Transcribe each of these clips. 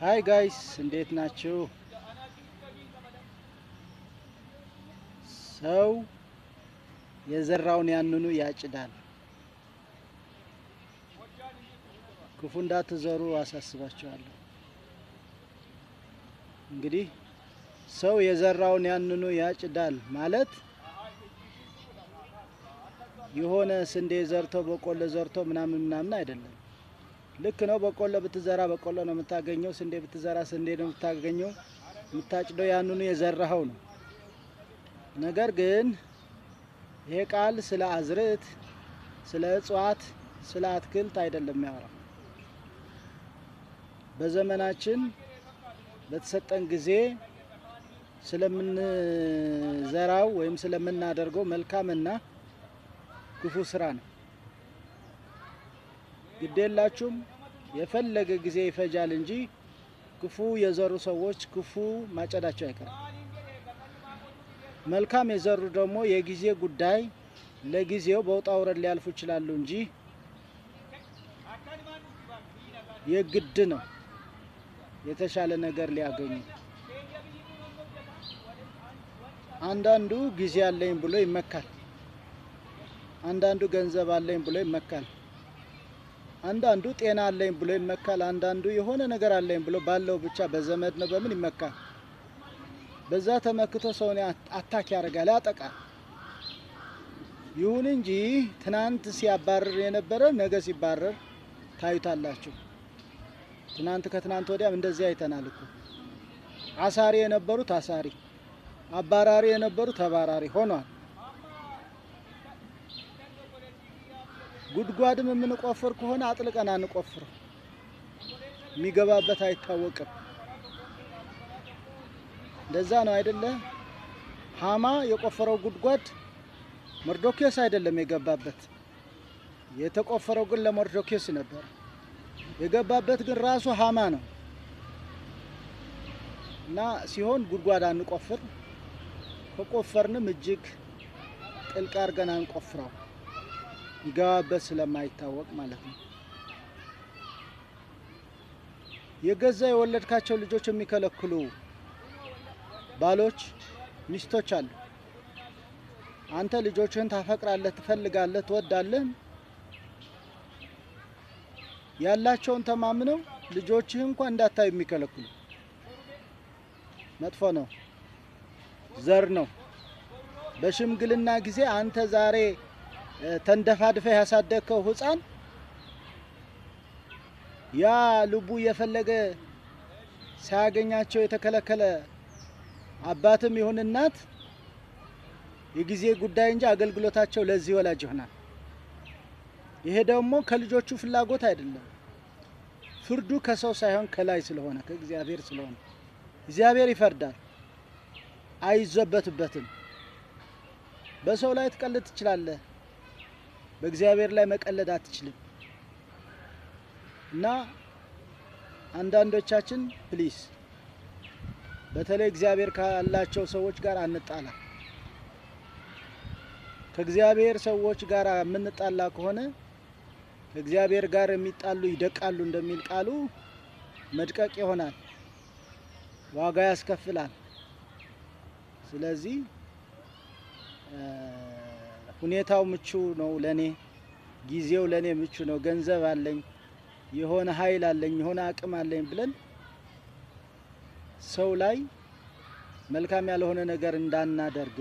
ሃይ ጋይስ እንዴት ናችሁ? ሰው የዘራውን ያንኑ ያጭዳል። ክፉ እንዳትዘሩ አሳስባችኋለሁ። እንግዲህ ሰው የዘራውን ያንኑ ያጭዳል ማለት የሆነ ስንዴ ዘርቶ በቆሎ ዘርቶ ምናምን አይደለም። ልክ ነው። በቆሎ ብትዘራ በቆሎ ነው የምታገኘው። ስንዴ ብትዘራ ስንዴ ነው የምታገኘው። የምታጭደው ያንኑ የዘራኸው ነው። ነገር ግን ይሄ ቃል ስለ አዝርዕት፣ ስለ እጽዋት፣ ስለ አትክልት አይደለም የሚያወራው። በዘመናችን በተሰጠን ጊዜ ስለምንዘራው ወይም ስለምናደርገው መልካምና ክፉ ስራ ነው። ግዴላችሁም የፈለገ ጊዜ ይፈጃል እንጂ ክፉ የዘሩ ሰዎች ክፉ ማጨዳቸው አይቀርም። መልካም የዘሩ ደግሞ የጊዜ ጉዳይ፣ ለጊዜው በውጣ ውረድ ሊያልፉ ይችላሉ እንጂ የግድ ነው የተሻለ ነገር ሊያገኙ። አንዳንዱ ጊዜ አለኝ ብሎ ይመካል። አንዳንዱ ገንዘብ አለኝ ብሎ ይመካል። አንዳንዱ ጤና አለኝ ብሎ ይመካል። አንዳንዱ የሆነ ነገር አለኝ ብሎ ባለው ብቻ በዘመድ ነው በምን ይመካል። በዛ ተመክቶ ሰውን አታክ ያደርጋል፣ ያጠቃል። ይሁን እንጂ ትናንት ሲያባረር የነበረ ነገ ሲባረር ታዩታላችሁ። ትናንት ከትናንት ወዲያም እንደዚህ አይተናል እኮ። አሳሪ የነበሩት አሳሪ፣ አባራሪ የነበሩት ተባራሪ ሆኗል። ጉድጓድም የምንቆፍር ከሆነ አጥልቀን አንቆፍር፣ የሚገባበት አይታወቅም። እንደዛ ነው አይደለ? ሃማ የቆፈረው ጉድጓድ መርዶክዮስ አይደለም የገባበት። የተቆፈረው ግን ለመርዶክዮስ ነበር። የገባበት ግን ራሱ ሃማ ነው። እና ሲሆን ጉድጓድ አንቆፍር፣ ከቆፈርንም እጅግ ጥልቅ አድርገን አንቆፍረው፣ ይገባበት ስለማይታወቅ ማለት ነው። የገዛ የወለድካቸው ልጆች የሚከለክሉ ባሎች፣ ሚስቶች አሉ። አንተ ልጆችህን ታፈቅራለህ፣ ትፈልጋለህ፣ ትወዳለህ። ያላቸውን ተማምነው ልጆችህን እንኳን እንዳታዩ የሚከለክሉ መጥፎ ነው፣ ዘር ነው። በሽምግልና ጊዜ አንተ ዛሬ ተንደፋድፈህ ያሳደግከው ሕፃን ያ ልቡ የፈለገ ሳያገኛቸው የተከለከለ አባትም ይሁን እናት የጊዜ ጉዳይ እንጂ አገልግሎታቸው ለዚህ ወላጅ ይሆናል። ይሄ ደግሞ ከልጆቹ ፍላጎት አይደለም። ፍርዱ ከሰው ሳይሆን ከላይ ስለሆነ ከእግዚአብሔር ስለሆነ እግዚአብሔር ይፈርዳል፣ አይዘበትበትም። በሰው ላይ ትቀልድ ትችላለህ፣ በእግዚአብሔር ላይ መቀለድ አትችልም። እና አንዳንዶቻችን ፕሊስ በተለይ እግዚአብሔር ካላቸው ሰዎች ጋር አንጣላ። ከእግዚአብሔር ሰዎች ጋር የምንጣላ ከሆነ ከእግዚአብሔር ጋር የሚጣሉ ይደቃሉ እንደሚል ቃሉ መድቀቅ ይሆናል፣ ዋጋ ያስከፍላል። ስለዚህ ሁኔታው ምቹ ነው ለኔ፣ ጊዜው ለኔ ምቹ ነው፣ ገንዘብ አለኝ፣ የሆነ ኃይል አለኝ፣ የሆነ አቅም አለኝ ብለን ሰው ላይ መልካም ያልሆነ ነገር እንዳናደርግ፣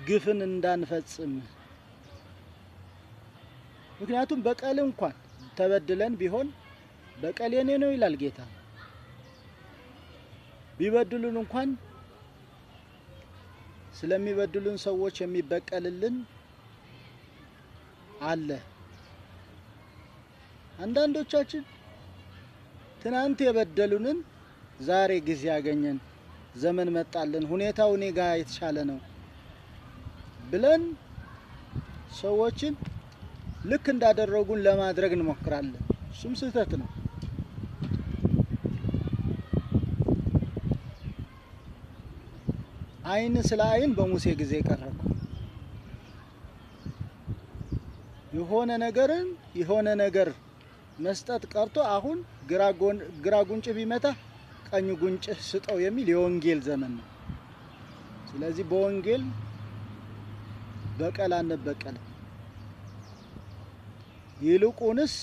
ግፍን እንዳንፈጽም። ምክንያቱም በቀል እንኳን ተበድለን ቢሆን በቀል የኔ ነው ይላል ጌታ። ቢበድሉን እንኳን ስለሚበድሉን ሰዎች የሚበቀልልን አለ። አንዳንዶቻችን ትናንት የበደሉንን ዛሬ ጊዜ ያገኘን፣ ዘመን መጣልን፣ ሁኔታው እኔ ጋር የተሻለ ነው ብለን ሰዎችን ልክ እንዳደረጉን ለማድረግ እንሞክራለን። እሱም ስህተት ነው። አይን ስለ አይን በሙሴ ጊዜ ቀረበ። የሆነ ነገር መስጠት ቀርቶ አሁን ግራ ጉንጭ ቢመታ ቀኝ ጉንጭ ስጠው የሚል የወንጌል ዘመን ነው። ስለዚህ በወንጌል በቀል አንበቀልም። ይልቁንስ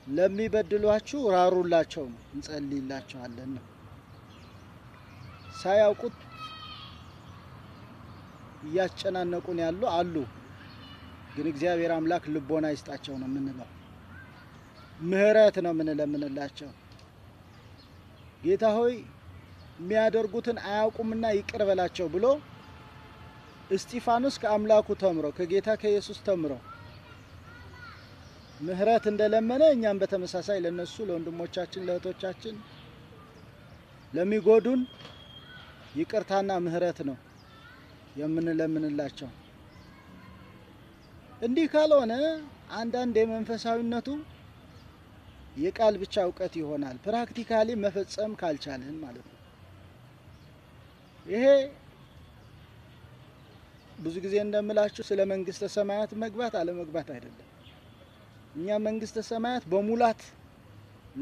ለሚበድሏችሁ ራሩላቸው ነው፣ እንጸልይላቸዋለን ነው። ሳያውቁት እያስጨናነቁን ያሉ አሉ። ግን እግዚአብሔር አምላክ ልቦና ይስጣቸው ነው የምንለው። ምህረት ነው የምንለምንላቸው። ጌታ ሆይ የሚያደርጉትን አያውቁምና ይቅር በላቸው ብሎ እስጢፋኖስ ከአምላኩ ተምሮ ከጌታ ከኢየሱስ ተምሮ ምህረት እንደለመነ እኛም በተመሳሳይ ለነሱ ለወንድሞቻችን ለእህቶቻችን ለሚጎዱን ይቅርታና ምህረት ነው የምንለምንላቸው። እንዲህ ካልሆነ አንዳንድ የመንፈሳዊነቱ የቃል ብቻ እውቀት ይሆናል፣ ፕራክቲካሊ መፈጸም ካልቻለን ማለት ነው። ይሄ ብዙ ጊዜ እንደምላችሁ ስለ መንግስተ ሰማያት መግባት አለመግባት አይደለም። እኛ መንግስተ ሰማያት በሙላት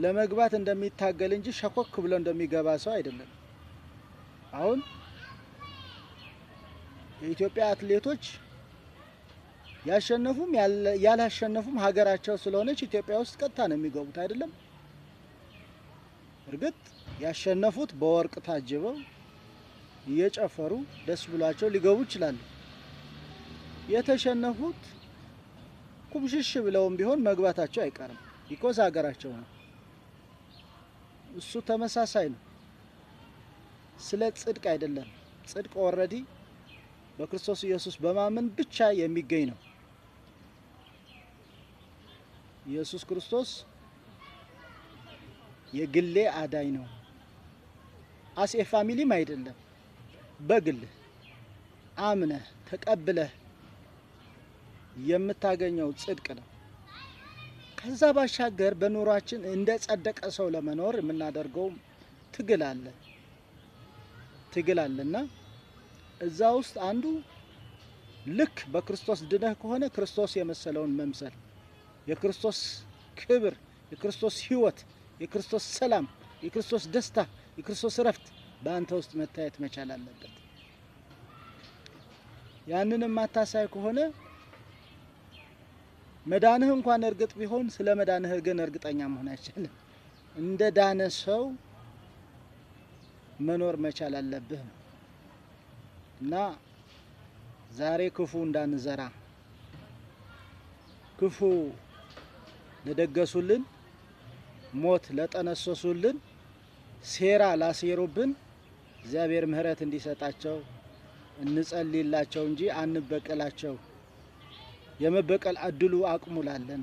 ለመግባት እንደሚታገል እንጂ ሸኮክ ብሎ እንደሚገባ ሰው አይደለም። አሁን የኢትዮጵያ አትሌቶች ያሸነፉም ያላሸነፉም ሀገራቸው ስለሆነች ኢትዮጵያ ውስጥ ቀጥታ ነው የሚገቡት አይደለም። እርግጥ ያሸነፉት በወርቅ ታጅበው እየጨፈሩ ደስ ብሏቸው ሊገቡ ይችላሉ። የተሸነፉት ኩምሽሽ ብለውም ቢሆን መግባታቸው አይቀርም። ቢኮዝ ሀገራቸው ነው። እሱ ተመሳሳይ ነው። ስለ ጽድቅ አይደለም። ጽድቅ ኦልሬዲ በክርስቶስ ኢየሱስ በማመን ብቻ የሚገኝ ነው። ኢየሱስ ክርስቶስ የግሌ አዳኝ ነው። አስ ኤ ፋሚሊም አይደለም። በግልህ አምነህ ተቀብለህ የምታገኘው ጽድቅ ነው። ከዛ ባሻገር በኑሯችን እንደ ጸደቀ ሰው ለመኖር የምናደርገው ትግል አለና እዛ ውስጥ አንዱ ልክ በክርስቶስ ድነህ ከሆነ ክርስቶስ የመሰለውን መምሰል፣ የክርስቶስ ክብር፣ የክርስቶስ ሕይወት፣ የክርስቶስ ሰላም፣ የክርስቶስ ደስታ፣ የክርስቶስ ረፍት በአንተ ውስጥ መታየት መቻል አለበት። ያንንም ማታሳይ ከሆነ መዳንህ እንኳን እርግጥ ቢሆን ስለ መዳንህ ግን እርግጠኛ መሆን አይቻልም። እንደ ዳነ ሰው መኖር መቻል አለብህ እና ዛሬ ክፉ እንዳንዘራ፣ ክፉ ለደገሱልን፣ ሞት ለጠነሰሱልን፣ ሴራ ላሴሩብን እግዚአብሔር ምህረት እንዲሰጣቸው እንጸልይላቸው እንጂ አንበቀላቸው። የመበቀል እድሉ አቅሙ ላለን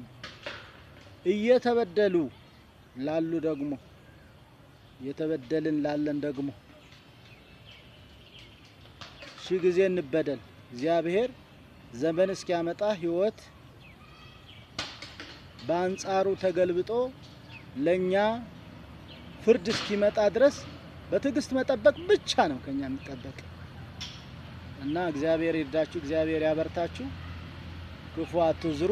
እየተበደሉ ላሉ ደግሞ እየተበደልን ላለን ደግሞ ሺህ ጊዜ እንበደል። እግዚአብሔር ዘመን እስኪያመጣ ሕይወት በአንጻሩ ተገልብጦ ለኛ ፍርድ እስኪመጣ ድረስ በትዕግስት መጠበቅ ብቻ ነው ከኛ የሚጠበቅ እና እግዚአብሔር ይርዳችሁ፣ እግዚአብሔር ያበርታችሁ። ክፉ አትዝሩ፣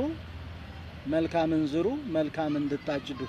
መልካምን ዝሩ፣ መልካም እንድታጭዱ።